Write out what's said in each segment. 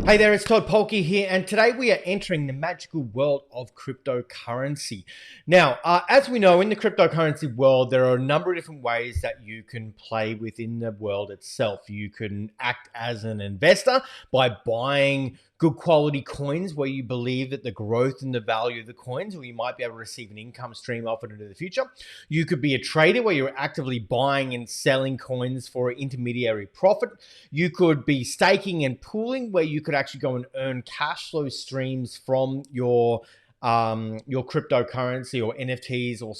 Hey there, it's Todd Polke here, and today we are entering the magical world of cryptocurrency. Now, as we know, in the cryptocurrency world, there are a number of different ways that you can play within the world itself. You can act as an investor by buying good quality coins where you believe that the growth and the value of the coins, or you might be able to receive an income stream off it into the future. You could be a trader where you're actively buying and selling coins for intermediary profit. You could be staking and pooling where you could actually go and earn cash flow streams from your cryptocurrency or NFTs, or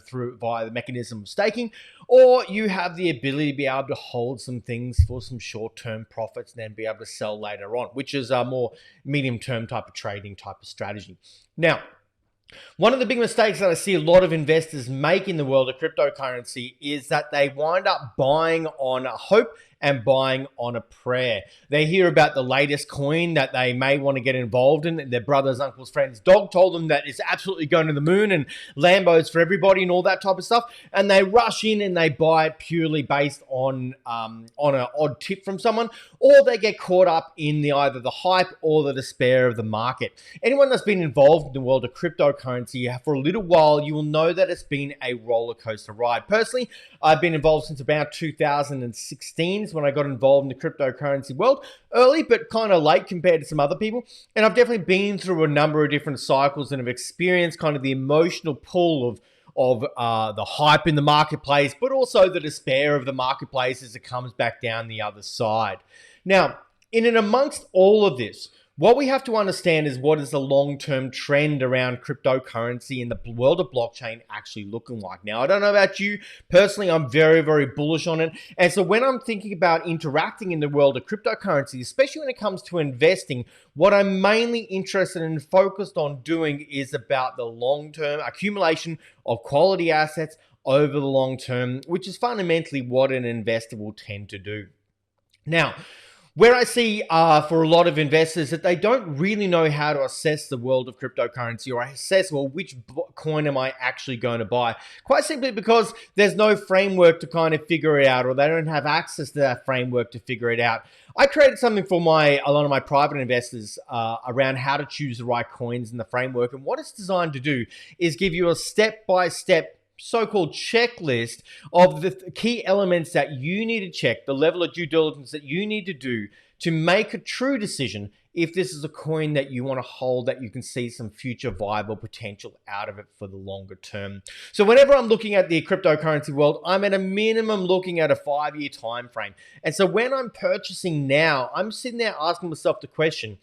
through via the mechanism of staking. Or you have the ability to be able to hold some things for some short-term profits and then be able to sell later on, which is a more medium-term type of trading type of strategy. Now, one of the big mistakes that I see a lot of investors make in the world of cryptocurrency is that they wind up buying on a hope and buying on a prayer. They hear about the latest coin that they may want to get involved in. Their brother's, uncle's, friend's dog told them that it's absolutely going to the moon and Lambos for everybody and all that type of stuff. And they rush in and they buy it purely based on an odd tip from someone, or they get caught up in either the hype or the despair of the market. Anyone that's been involved in the world of cryptocurrency for a little while, you will know that it's been a roller coaster ride. Personally, I've been involved since about 2016 when I got involved in the cryptocurrency world. Early, but kind of late compared to some other people. And I've definitely been through a number of different cycles and have experienced kind of the emotional pull of the hype in the marketplace, but also the despair of the marketplace as it comes back down the other side. Now, in and amongst all of this, what we have to understand is what is the long-term trend around cryptocurrency and the world of blockchain actually looking like. Now, I don't know about you. Personally, I'm very, very bullish on it. And so when I'm thinking about interacting in the world of cryptocurrency, especially when it comes to investing, what I'm mainly interested and focused on doing is about the long-term accumulation of quality assets over the long term, which is fundamentally what an investor will tend to do. Now, where I see for a lot of investors that they don't really know how to assess the world of cryptocurrency or assess, well, which coin am I actually going to buy? Quite simply because there's no framework to kind of figure it out, or they don't have access to that framework to figure it out. I created something for a lot of my private investors around how to choose the right coins in the framework. And what it's designed to do is give you a step-by-step so-called checklist of the key elements that you need to check, the level of due diligence that you need to do to make a true decision if this is a coin that you want to hold, that you can see some future viable potential out of it for the longer term. So whenever I'm looking at the cryptocurrency world, I'm at a minimum looking at a 5-year time frame. And so when I'm purchasing now, I'm sitting there asking myself the question,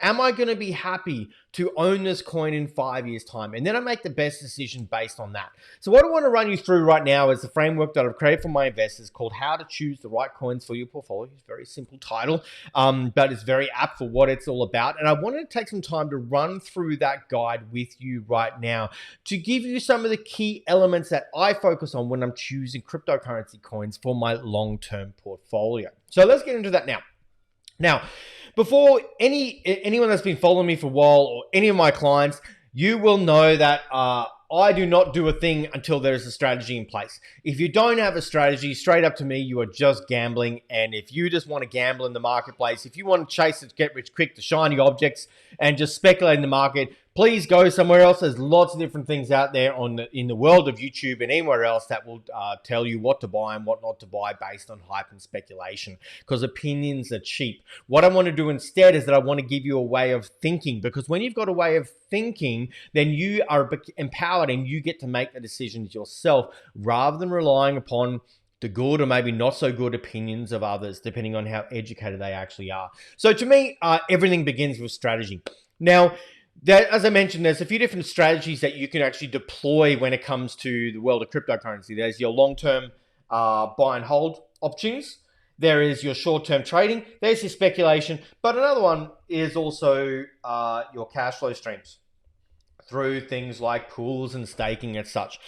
am I going to be happy to own this coin in 5 years' time? And then I make the best decision based on that. So what I want to run you through right now is the framework that I've created for my investors called How to Choose the Right Coins for Your Portfolio. It's a very simple title, but it's very apt for what it's all about. And I wanted to take some time to run through that guide with you right now to give you some of the key elements that I focus on when I'm choosing cryptocurrency coins for my long-term portfolio. So let's get into that now. Now, before anyone that's been following me for a while, or any of my clients, you will know that I do not do a thing until there is a strategy in place. If you don't have a strategy, straight up to me, you are just gambling. And if you just want to gamble in the marketplace, if you want to chase it, get rich quick, the shiny objects, and just speculate in the market, please go somewhere else. There's lots of different things out there in the world of YouTube and anywhere else that will tell you what to buy and what not to buy based on hype and speculation, because opinions are cheap. What I want to do instead is that I want to give you a way of thinking, because when you've got a way of thinking, then you are empowered and you get to make the decisions yourself rather than relying upon the good or maybe not so good opinions of others, depending on how educated they actually are. So to me, everything begins with strategy. Now, as I mentioned, there's a few different strategies that you can actually deploy when it comes to the world of cryptocurrency. There's your long-term buy and hold opportunities. There is your short-term trading. There's your speculation. But another one is also your cash flow streams through things like pools and staking and such.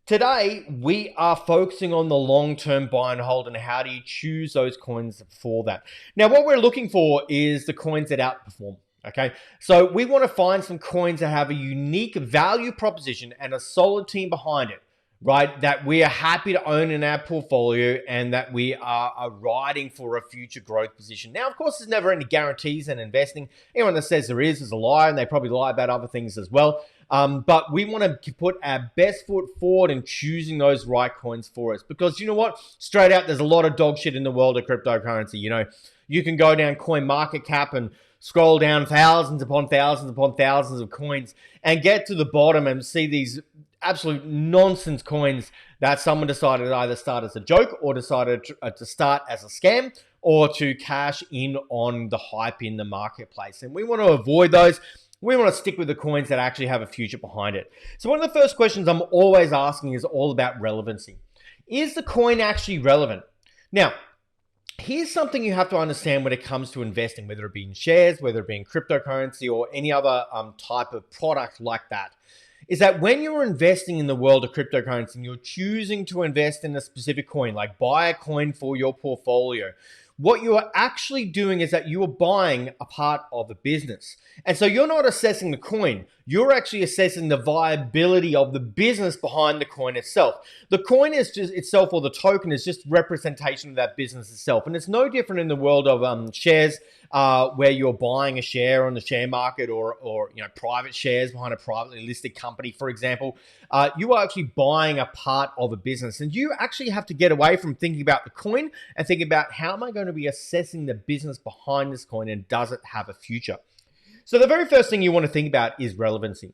Today, we are focusing on the long-term buy and hold and how do you choose those coins for that. Now, what we're looking for is the coins that outperform. Okay, so we want to find some coins that have a unique value proposition and a solid team behind it, right, that we are happy to own in our portfolio and that we are riding for a future growth position. Now, of course, there's never any guarantees in investing. Anyone that says there is a liar, and they probably lie about other things as well. But we want to put our best foot forward in choosing those right coins for us, because you know what? Straight out, there's a lot of dog shit in the world of cryptocurrency. You know, you can go down Coin Market Cap and scroll down thousands upon thousands of coins and get to the bottom and see these absolute nonsense coins that someone decided to either start as a joke or decided to start as a scam or to cash in on the hype in the marketplace. And we want to avoid those. We want to stick with the coins that actually have a future behind it. So one of the first questions I'm always asking is all about relevancy. Is the coin actually relevant? Now, here's something you have to understand when it comes to investing, whether it be in shares, whether it be in cryptocurrency or any other type of product like that, is that when you're investing in the world of cryptocurrency and you're choosing to invest in a specific coin, like buy a coin for your portfolio, what you are actually doing is that you are buying a part of a business. And so you're not assessing the coin. You're actually assessing the viability of the business behind the coin itself. The coin is just itself, or the token is just representation of that business itself. And it's no different in the world of shares, where you're buying a share on the share market, or you know, private shares behind a privately listed company, for example. You are actually buying a part of a business, and you actually have to get away from thinking about the coin and think about, how am I going to be assessing the business behind this coin, and does it have a future? So the very first thing you want to think about is relevancy.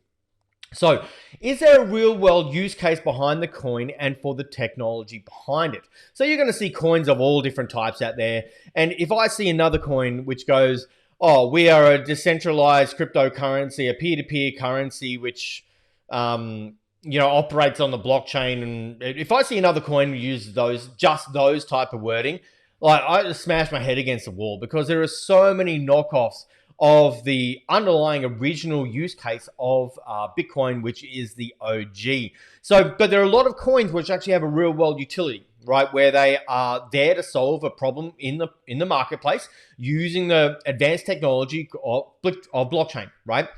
So is there a real world use case behind the coin and for the technology behind it? So you're going to see coins of all different types out there. And if I see another coin which goes, oh, we are a decentralized cryptocurrency, a peer-to-peer currency, which, you know, operates on the blockchain. And if I see another coin use just those type of wording, like, I just smash my head against the wall, because there are so many knockoffs of the underlying original use case of Bitcoin, which is the OG. So, but there are a lot of coins which actually have a real world utility, right? Where they are there to solve a problem in the marketplace using the advanced technology of blockchain, right?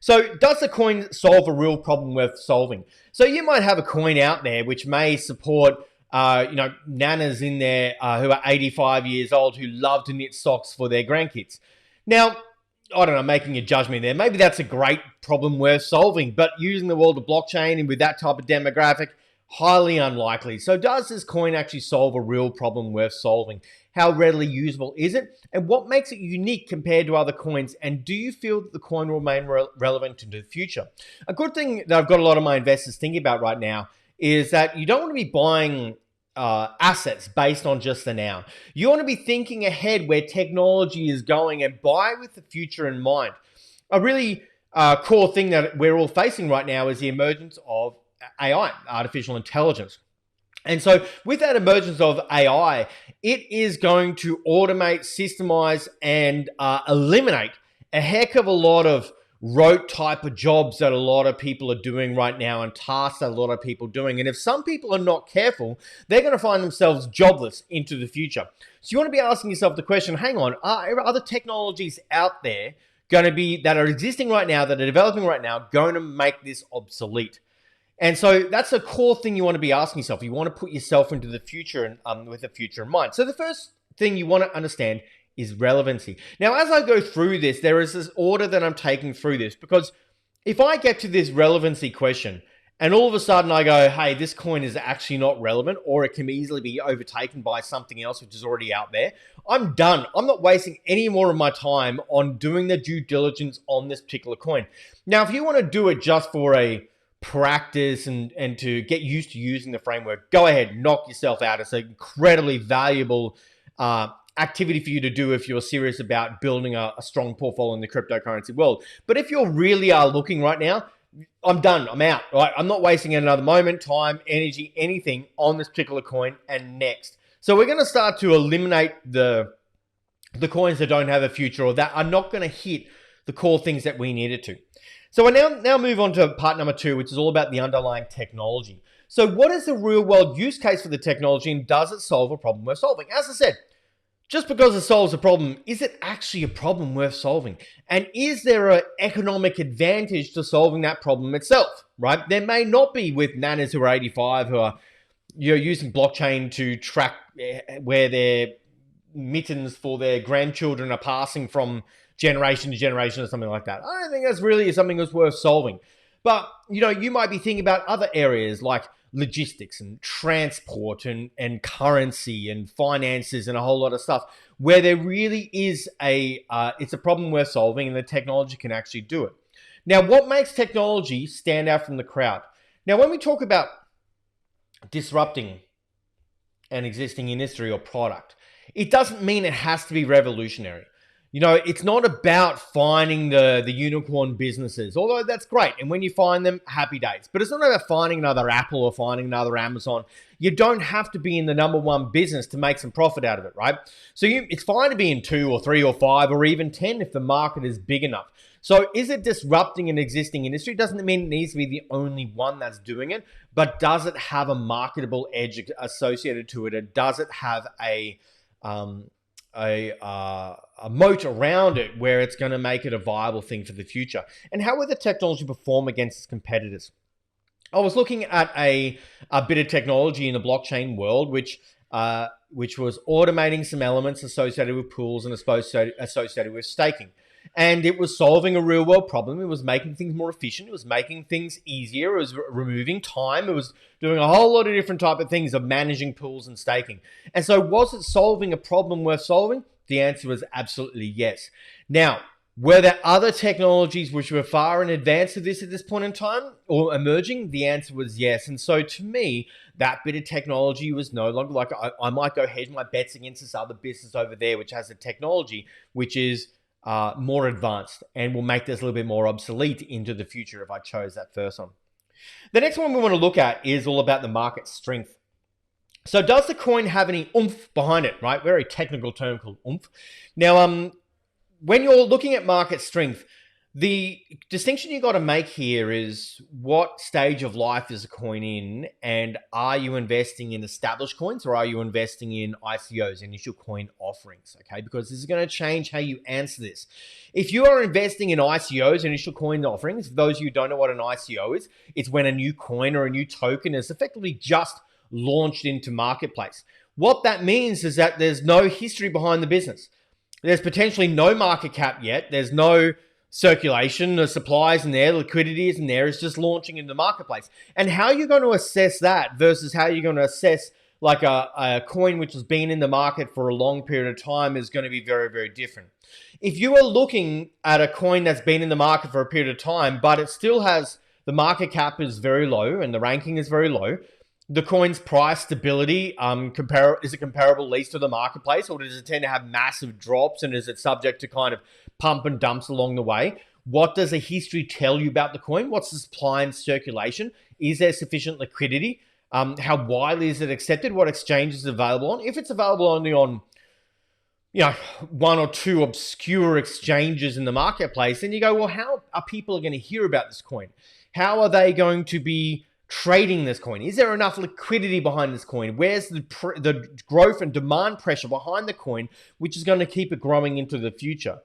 So does the coin solve a real problem worth solving? So you might have a coin out there which may support you know, nanas in there who are 85 years old who love to knit socks for their grandkids. Now, I don't know, making a judgment there. Maybe that's a great problem worth solving, but using the world of blockchain and with that type of demographic, highly unlikely. So does this coin actually solve a real problem worth solving? How readily usable is it? And what makes it unique compared to other coins? And do you feel that the coin will remain relevant into the future? A good thing that I've got a lot of my investors thinking about right now is that you don't want to be buying assets based on just the now. You want to be thinking ahead where technology is going and buy with the future in mind. A really core thing that we're all facing right now is the emergence of AI, artificial intelligence. And so with that emergence of AI, it is going to automate, systemize, and eliminate a heck of a lot of rote type of jobs that a lot of people are doing right now, and tasks that a lot of people are doing. And if some people are not careful, they're going to find themselves jobless into the future. So you want to be asking yourself the question, hang on, are other technologies out there going to be, that are existing right now, that are developing right now, going to make this obsolete? And so that's a core thing you want to be asking yourself. You want to put yourself into the future and with the future in mind. So the first thing you want to understand is relevancy. Now, as I go through this, there is this order that I'm taking through this, because if I get to this relevancy question and all of a sudden I go, hey, this coin is actually not relevant, or it can easily be overtaken by something else which is already out there, I'm done. I'm not wasting any more of my time on doing the due diligence on this particular coin. Now, if you want to do it just for a practice and to get used to using the framework, go ahead, knock yourself out. It's an incredibly valuable activity for you to do if you're serious about building a strong portfolio in the cryptocurrency world. But if you really are looking right now, I'm done. I'm out. Right? I'm not wasting another moment, time, energy, anything on this particular coin and next. So we're going to start to eliminate the coins that don't have a future, or that are not going to hit the core things that we needed to. So we now move on to part number 2, which is all about the underlying technology. So what is the real world use case for the technology, and does it solve a problem we're solving? As I said, just because it solves a problem, is it actually a problem worth solving? And is there an economic advantage to solving that problem itself, right? There may not be with nanas who are 85 who are using blockchain to track where their mittens for their grandchildren are passing from generation to generation or something like that. I don't think that's really something that's worth solving. But, you might be thinking about other areas like logistics and transport and currency and finances and a whole lot of stuff where there really is it's a problem worth solving and the technology can actually do it. Now, what makes technology stand out from the crowd? Now, when we talk about disrupting an existing industry or product, it doesn't mean it has to be revolutionary. It's not about finding the unicorn businesses, although that's great. And when you find them, happy days. But it's not about finding another Apple or finding another Amazon. You don't have to be in the number one business to make some profit out of it, right? So it's fine to be in 2 or 3 or 5 or even 10 if the market is big enough. So is it disrupting an existing industry? Doesn't mean it needs to be the only one that's doing it, but does it have a marketable edge associated to it? And does it have a moat around it where it's going to make it a viable thing for the future? And how will the technology perform against its competitors? I was looking at a bit of technology in the blockchain world, which was automating some elements associated with pools and associated with staking. And it was solving a real world problem. It was making things more efficient. It was making things easier. It was removing time. It was doing a whole lot of different type of things of managing pools and staking. And so was it solving a problem worth solving? The answer was absolutely yes. Now, were there other technologies which were far in advance of this at this point in time or emerging? The answer was yes. And so to me, that bit of technology was no longer like I might go hedge my bets against this other business over there, which has a technology which is more advanced and will make this a little bit more obsolete into the future if I chose that first one. The next one we want to look at is all about the market strength. So does the coin have any oomph behind it, right? Very technical term called oomph. Now, when you're looking at market strength, the distinction you got to make here is what stage of life is a coin in, and are you investing in established coins or are you investing in ICOs, initial coin offerings, okay? Because this is going to change how you answer this. If you are investing in ICOs, initial coin offerings, for those of you who don't know what an ICO is, it's when a new coin or a new token is effectively just launched into marketplace. What that means is that there's no history behind the business. There's potentially no market cap yet. There's no circulation, the supplies in there, liquidity is in there, it's just launching into the marketplace. And how you're going to assess that versus how you're going to assess like a coin which has been in the market for a long period of time is going to be very, very different. If you are looking at a coin that's been in the market for a period of time, but it still has, the market cap is very low and the ranking is very low, the coin's price stability, is it comparable least to the marketplace, or does it tend to have massive drops and is it subject to kind of pump and dumps along the way? What does the history tell you about the coin? What's the supply and circulation? Is there sufficient liquidity? How widely is it accepted? What exchanges is available on? If it's available only on, 1 or 2 obscure exchanges in the marketplace, then you go, well, how are people going to hear about this coin? How are they going to be trading this coin? Is there enough liquidity behind this coin? Where's the growth and demand pressure behind the coin, which is going to keep it growing into the future?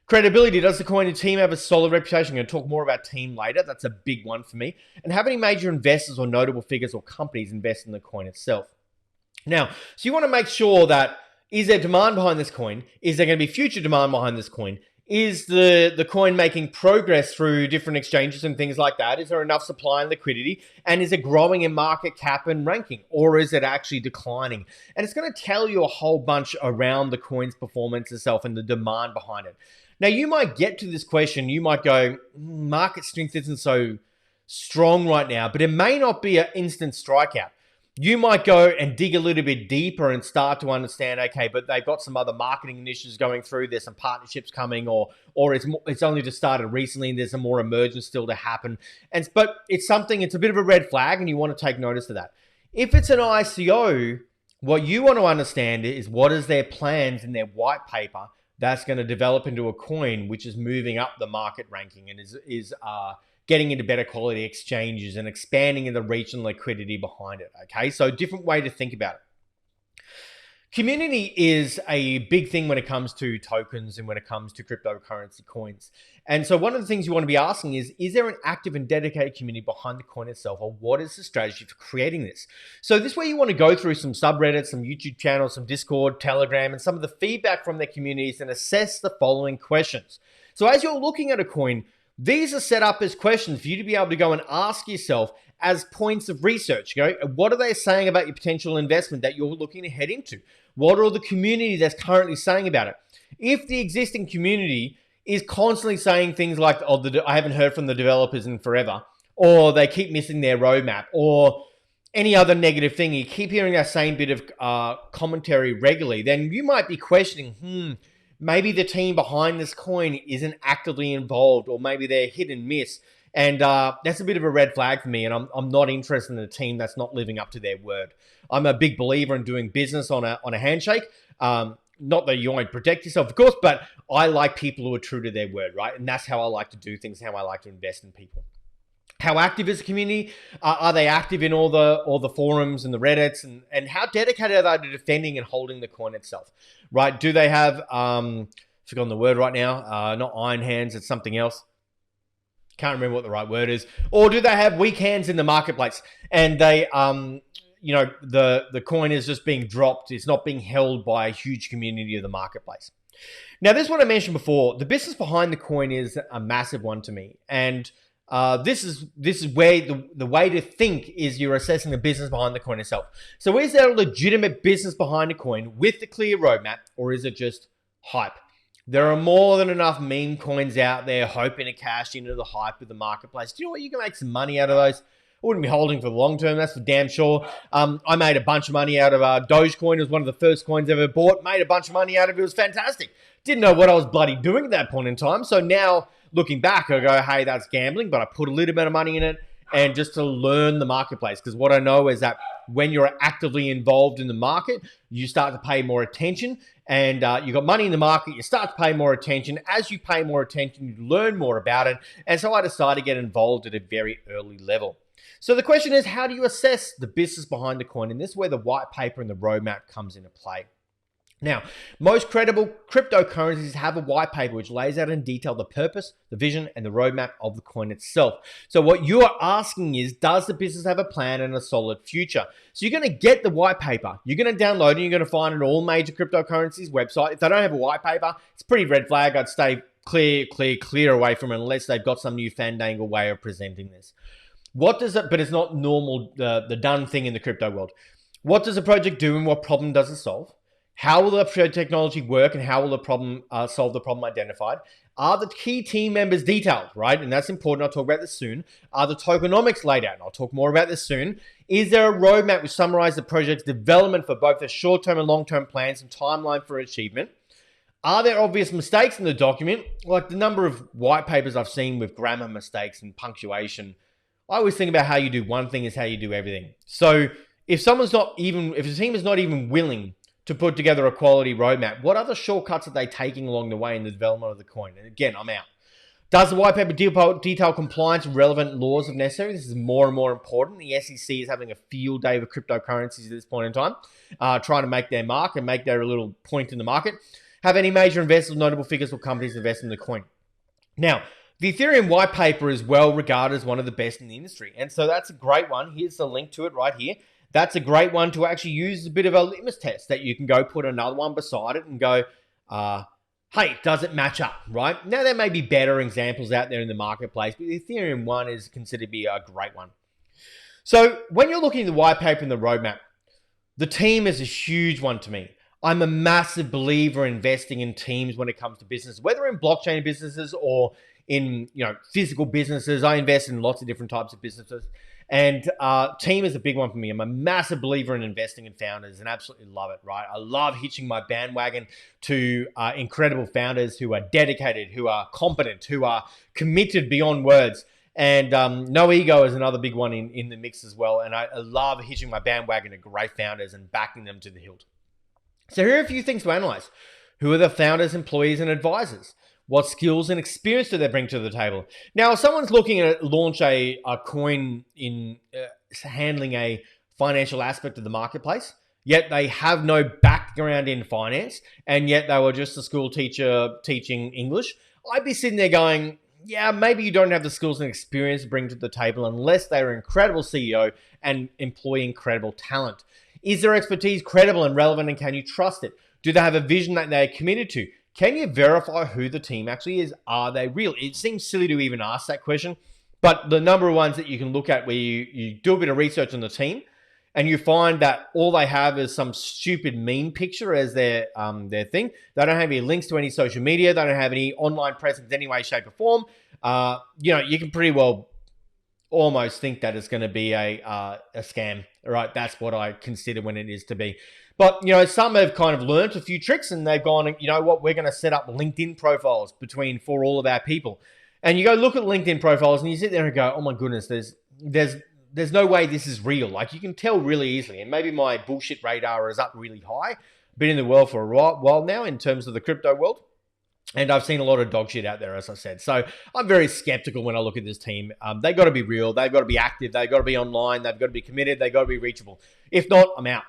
Credibility. Does the coin and team have a solid reputation? I'm going to talk more about team later. That's a big one for me. And have any major investors or notable figures or companies invest in the coin itself? Now, so you want to make sure that, is there demand behind this coin? Is there going to be future demand behind this coin? Is the coin making progress through different exchanges and things like that? Is there enough supply and liquidity? And is it growing in market cap and ranking? Or is it actually declining? And it's going to tell you a whole bunch around the coin's performance itself and the demand behind it. Now, you might get to this question. You might go, market strength isn't so strong right now, but it may not be an instant strikeout. You might go and dig a little bit deeper and start to understand, okay, but they've got some other marketing initiatives going through. There's some partnerships coming, or it's only just started recently and there's some more emergence still to happen. But it's a bit of a red flag and you want to take notice of that. If it's an ICO, what you want to understand is what is their plans in their white paper that's going to develop into a coin which is moving up the market ranking and is getting into better quality exchanges and expanding in the reach and liquidity behind it, okay? So different way to think about it. Community is a big thing when it comes to tokens and when it comes to cryptocurrency coins. And so one of the things you want to be asking is there an active and dedicated community behind the coin itself, or what is the strategy for creating this? So this way you want to go through some subreddits, some YouTube channels, some Discord, Telegram, and some of the feedback from their communities and assess the following questions. So as you're looking at a coin, these are set up as questions for you to be able to go and ask yourself as points of research. What are they saying about your potential investment that you're looking to head into? What are the community that's currently saying about it? If the existing community is constantly saying things like, oh, I haven't heard from the developers in forever, or they keep missing their roadmap, or any other negative thing, you keep hearing that same bit of commentary regularly, then you might be questioning, maybe the team behind this coin isn't actively involved, or maybe they're hit and miss. And that's a bit of a red flag for me, and I'm not interested in a team that's not living up to their word. I'm a big believer in doing business on a handshake. Not that you won't protect yourself, of course, but I like people who are true to their word, right? And that's how I like to do things, how I like to invest in people. How active is the community? Are they active in all the forums and the Reddits? And how dedicated are they to defending and holding the coin itself, right? Do they have, forgotten the word right now, not iron hands, it's something else. Can't remember what the right word is. Or do they have weak hands in the marketplace and they, the coin is just being dropped. It's not being held by a huge community of the marketplace. Now, this is what I mentioned before. The business behind the coin is a massive one to me. And this is where the way to think is you're assessing the business behind the coin itself. So is there a legitimate business behind the coin with the clear roadmap, or is it just hype? There are more than enough meme coins out there hoping to cash into the hype of the marketplace. Do you know what? You can make some money out of those. I wouldn't be holding for the long term, that's for damn sure. I made a bunch of money out of Dogecoin. It was one of the first coins I ever bought. Made a bunch of money out of it. It was fantastic. Didn't know what I was bloody doing at that point in time. So now, looking back, I go, hey, that's gambling, but I put a little bit of money in it and just to learn the marketplace. Because what I know is that when you're actively involved in the market, you start to pay more attention. And you got money in the market, you start to pay more attention. As you pay more attention, you learn more about it. And so I decided to get involved at a very early level. So the question is, how do you assess the business behind the coin? And this is where the white paper and the roadmap comes into play. Now, most credible cryptocurrencies have a white paper which lays out in detail the purpose, the vision, and the roadmap of the coin itself. So what you are asking is, does the business have a plan and a solid future? So you're going to get the white paper. You're going to download it. You're going to find it on all major cryptocurrencies' website. If they don't have a white paper, it's a pretty red flag. I'd stay clear away from it unless they've got some new fandangled way of presenting this. What does it, but it's not normal, the done thing in the crypto world. What does a project do and what problem does it solve? How will the technology work and how will the problem solve the problem identified? Are the key team members detailed, right? And that's important. I'll talk about this soon. Are the tokenomics laid out? And I'll talk more about this soon. Is there a roadmap which summarizes the project's development for both the short-term and long-term plans and timeline for achievement? Are there obvious mistakes in the document? Like the number of white papers I've seen with grammar mistakes and punctuation. I always think about how you do one thing is how you do everything. So if the team is not even willing to put together a quality roadmap, what other shortcuts are they taking along the way in the development of the coin? And again, I'm out. Does the white paper detail compliance and relevant laws if necessary? This is more and more important. The SEC is having a field day with cryptocurrencies at this point in time, trying to make their mark and make their little point in the market. Have any major investors, notable figures or companies invest in the coin? Now, the Ethereum white paper is well regarded as one of the best in the industry. And so that's a great one. Here's the link to it right here. That's a great one to actually use as a bit of a litmus test that you can go put another one beside it and go, hey, does it match up, right? Now, there may be better examples out there in the marketplace, but the Ethereum one is considered to be a great one. So when you're looking at the white paper and the roadmap, the team is a huge one to me. I'm a massive believer in investing in teams when it comes to business, whether in blockchain businesses or in physical businesses. I invest in lots of different types of businesses. And team is a big one for me. I'm a massive believer in investing in founders and absolutely love it, right? I love hitching my bandwagon to incredible founders who are dedicated, who are competent, who are committed beyond words. And no ego is another big one in the mix as well. And I love hitching my bandwagon to great founders and backing them to the hilt. So here are a few things to analyze. Who are the founders, employees, and advisors? What skills and experience do they bring to the table? Now, if someone's looking at launch a coin in handling a financial aspect of the marketplace, yet they have no background in finance, and yet they were just a school teacher teaching English, I'd be sitting there going, yeah, maybe you don't have the skills and experience to bring to the table unless they're an incredible CEO and employ incredible talent. Is their expertise credible and relevant, and can you trust it? Do they have a vision that they're committed to? Can you verify who the team actually is? Are they real? It seems silly to even ask that question, but the number of ones that you can look at where you do a bit of research on the team and you find that all they have is some stupid meme picture as their thing. They don't have any links to any social media. They don't have any online presence in any way, shape, or form. You can pretty well almost think that it's going to be a scam, right? That's what I consider when it is to be. But, some have kind of learnt a few tricks and they've gone, you know what, we're going to set up LinkedIn profiles for all of our people. And you go look at LinkedIn profiles and you sit there and go, oh my goodness, there's no way this is real. Like, you can tell really easily. And maybe my bullshit radar is up really high. Been in the world for a while now in terms of the crypto world. And I've seen a lot of dog shit out there, as I said. So I'm very skeptical when I look at this team. They've got to be real. They've got to be active. They've got to be online. They've got to be committed. They've got to be reachable. If not, I'm out.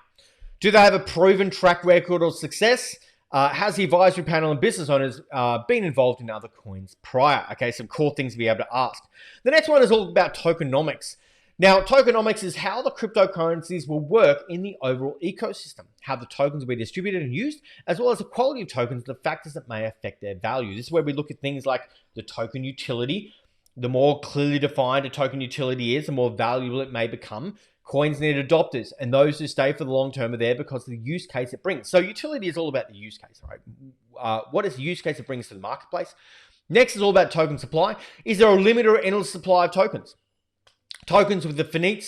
Do they have a proven track record of success? Has the advisory panel and business owners been involved in other coins prior? Okay, some core things to be able to ask. The next one is all about tokenomics. Now, tokenomics is how the cryptocurrencies will work in the overall ecosystem, how the tokens will be distributed and used, as well as the quality of tokens, the factors that may affect their value. This is where we look at things like the token utility. The more clearly defined a token utility is, the more valuable it may become. Coins need adopters, and those who stay for the long term are there because of the use case it brings. So utility is all about the use case, right? What is the use case it brings to the marketplace? Next is all about token supply. Is there a limited or endless supply of tokens? Tokens with the finite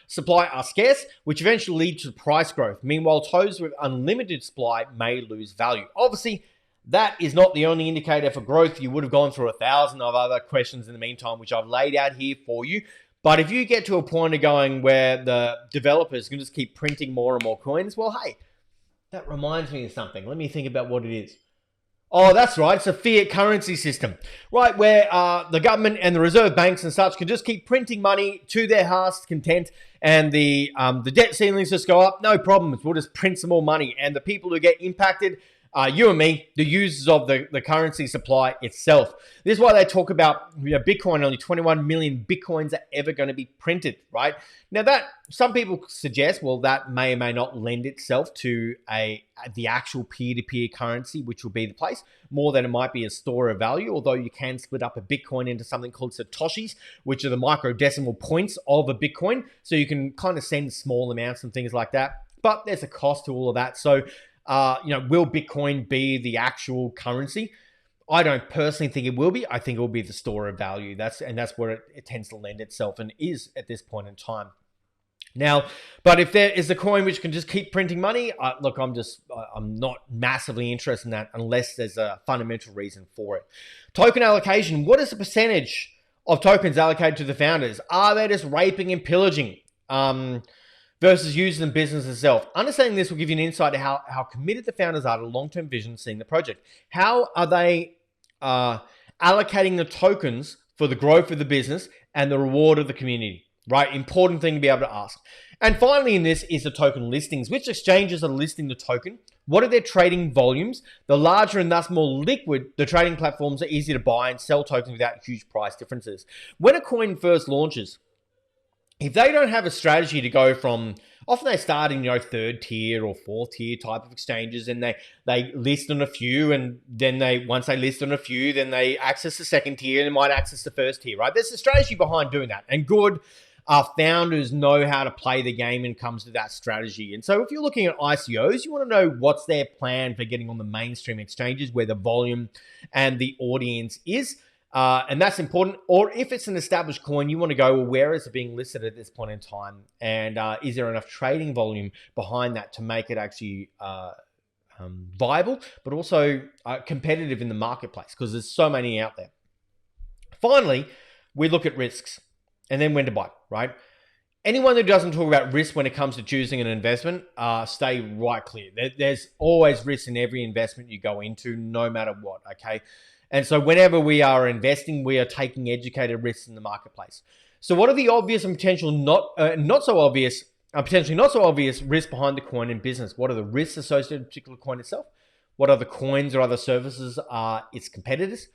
supply are scarce, which eventually lead to price growth. Meanwhile, tokens with unlimited supply may lose value. Obviously, that is not the only indicator for growth. You would have gone through 1,000 of other questions in the meantime, which I've laid out here for you. But if you get to a point of going where the developers can just keep printing more and more coins, well, hey, that reminds me of something. Let me think about what it is. Oh, that's right. It's a fiat currency system, right? Where the government and the reserve banks and such can just keep printing money to their heart's content, and the debt ceilings just go up. No problems. We'll just print some more money, and the people who get impacted, you and me, the users of the currency supply itself. This is why they talk about Bitcoin. Only 21 million Bitcoins are ever going to be printed, right? Now, that some people suggest, well, that may or may not lend itself to the actual peer-to-peer currency, which will be the place, more than it might be a store of value, although you can split up a Bitcoin into something called Satoshis, which are the microdecimal points of a Bitcoin. So you can kind of send small amounts and things like that. But there's a cost to all of that. So, will Bitcoin be the actual currency? I don't personally think it will be. I think it will be the store of value. That's where it tends to lend itself and is at this point in time. Now, but if there is a coin which can just keep printing money, look, I'm not massively interested in that unless there's a fundamental reason for it. Token allocation. What is the percentage of tokens allocated to the founders? Are they just raping and pillaging? Versus using the business itself. Understanding this will give you an insight to how committed the founders are to long-term vision seeing the project. How are they allocating the tokens for the growth of the business and the reward of the community, right? Important thing to be able to ask. And finally in this is the token listings. Which exchanges are listing the token? What are their trading volumes? The larger and thus more liquid the trading platforms are easy to buy and sell tokens without huge price differences. When a coin first launches, if they don't have a strategy to go from, often they start in, third tier or fourth tier type of exchanges, and they list on a few, and then once they list on a few, then they access the second tier and might access the first tier, right? There's a strategy behind doing that, and good founders know how to play the game when it comes to that strategy. And so if you're looking at ICOs, you want to know what's their plan for getting on the mainstream exchanges where the volume and the audience is. And that's important. Or if it's an established coin, you want to go, well, where is it being listed at this point in time? And is there enough trading volume behind that to make it actually viable, but also competitive in the marketplace? Because there's so many out there. Finally, we look at risks and then when to buy, right? Anyone who doesn't talk about risk when it comes to choosing an investment, stay right clear. There's always risk in every investment you go into, no matter what, okay? And so whenever we are investing, we are taking educated risks in the marketplace. So what are the obvious and potential not so obvious potentially not so obvious risks behind the coin in business. What are the risks associated with a particular coin itself? What other coins or other services are its competitors?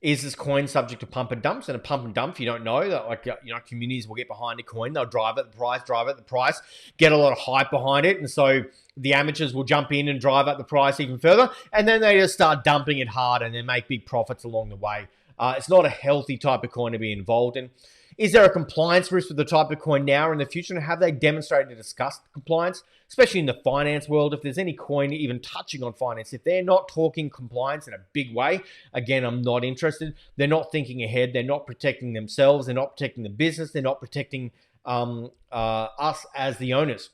Is this coin subject to pump and dumps? And a pump and dump, if you don't know, that communities will get behind a coin, they'll drive at the price, get a lot of hype behind it, and so the amateurs will jump in and drive up the price even further, and then they just start dumping it hard and then make big profits along the way. It's not a healthy type of coin to be involved in. Is there a compliance risk with the type of coin now or in the future? And have they demonstrated to discuss compliance, especially in the finance world? If there's any coin even touching on finance, if they're not talking compliance in a big way, again, I'm not interested. They're not thinking ahead. They're not protecting themselves. They're not protecting the business. They're not protecting us as the owners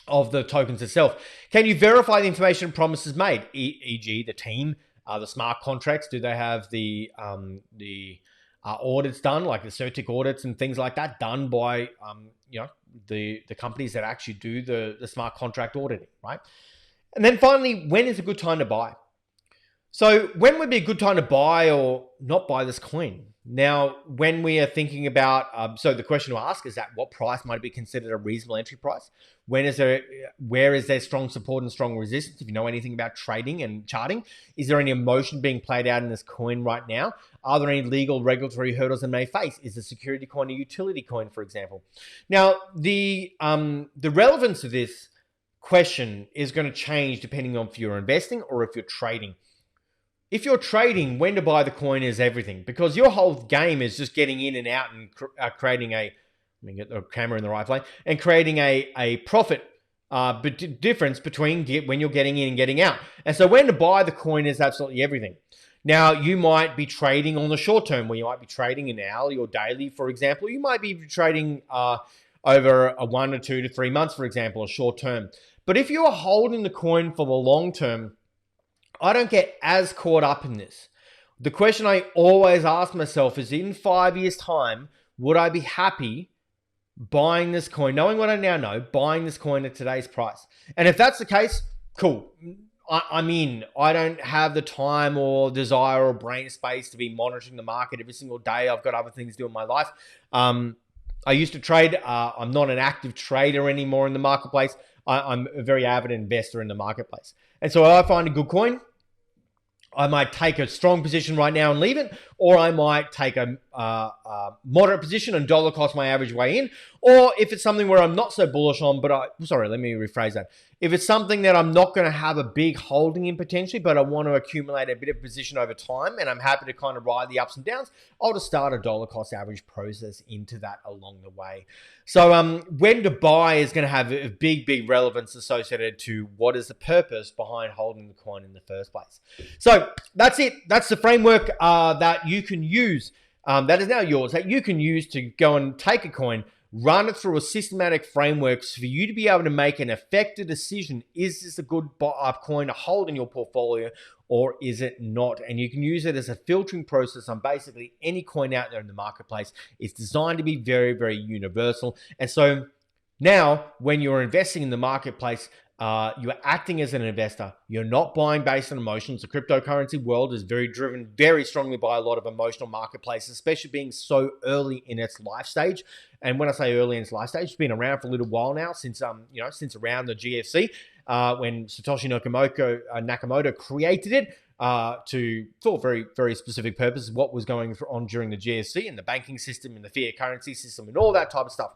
of the tokens itself. Can you verify the information and promises made, e.g. the team, the smart contracts? Do they have the audits done, like the CertiK audits and things like that, done by the companies that actually do the smart contract auditing, right? And then finally, when is a good time to buy? So when would be a good time to buy or not buy this coin? Now, when we are thinking about, so the question to ask is that what price might be considered a reasonable entry price? Where is there strong support and strong resistance? If you know anything about trading and charting, is there any emotion being played out in this coin right now? Are there any legal regulatory hurdles it may face? Is the security coin a utility coin, for example? Now, the relevance of this question is going to change depending on if you're investing or if you're trading. If you're trading, when to buy the coin is everything, because your whole game is just getting in and out and creating let me get the camera in the right place, and creating a profit difference between when you're getting in and getting out. And so when to buy the coin is absolutely everything. Now, you might be trading on the short term, where you might be trading an hourly or daily, for example. You might be trading over a 1 or 2 to 3 months, for example, a short term. But if you are holding the coin for the long term, I don't get as caught up in this. The question I always ask myself is, in 5 years' time, would I be happy buying this coin, knowing what I now know, buying this coin at today's price? And if that's the case, cool. I'm in. I don't have the time or desire or brain space to be monitoring the market every single day. I've got other things to do in my life. I used to trade. I'm not an active trader anymore in the marketplace. I'm a very avid investor in the marketplace. And so I find a good coin, I might take a strong position right now and leave it, or I might take a moderate position and dollar cost my average way in. Or if it's something where I'm not so bullish on, let me rephrase that. If it's something that I'm not going to have a big holding in potentially, but I want to accumulate a bit of position over time, and I'm happy to kind of ride the ups and downs, I'll just start a dollar cost average process into that along the way. So when to buy is going to have a big relevance associated to what is the purpose behind holding the coin in the first place. So that's it. That's the framework that you can use. That is now yours, that you can use to go and take a coin, run it through a systematic framework for you to be able to make an effective decision. Is this a good coin to hold in your portfolio or is it not? And you can use it as a filtering process on basically any coin out there in the marketplace. It's designed to be very universal. And so now when you're investing in the marketplace, you're acting as an investor. You're not buying based on emotions. The cryptocurrency world is very driven very strongly by a lot of emotional marketplaces, especially being so early in its life stage. And when I say early in its life stage, it's been around for a little while now, since around the GFC, when Satoshi Nakamoto created it for very specific purposes. What was going on during the GFC and the banking system and the fiat currency system and all that type of stuff.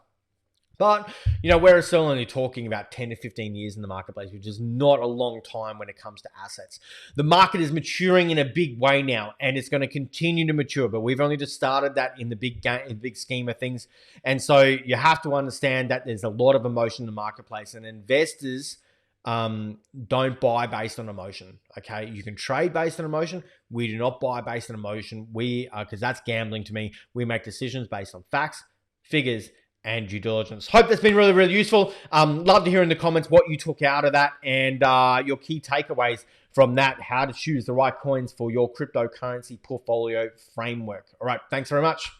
But, we're still only talking about 10 to 15 years in the marketplace, which is not a long time when it comes to assets. The market is maturing in a big way now, and it's going to continue to mature, but we've only just started that in the big scheme of things. And so you have to understand that there's a lot of emotion in the marketplace, and investors don't buy based on emotion. Okay, you can trade based on emotion. We do not buy based on emotion. Because that's gambling to me. We make decisions based on facts, figures, and due diligence. Hope that's been really useful. Love to hear in the comments what you took out of that and your key takeaways from that, how to choose the right coins for your cryptocurrency portfolio framework. All right, thanks very much.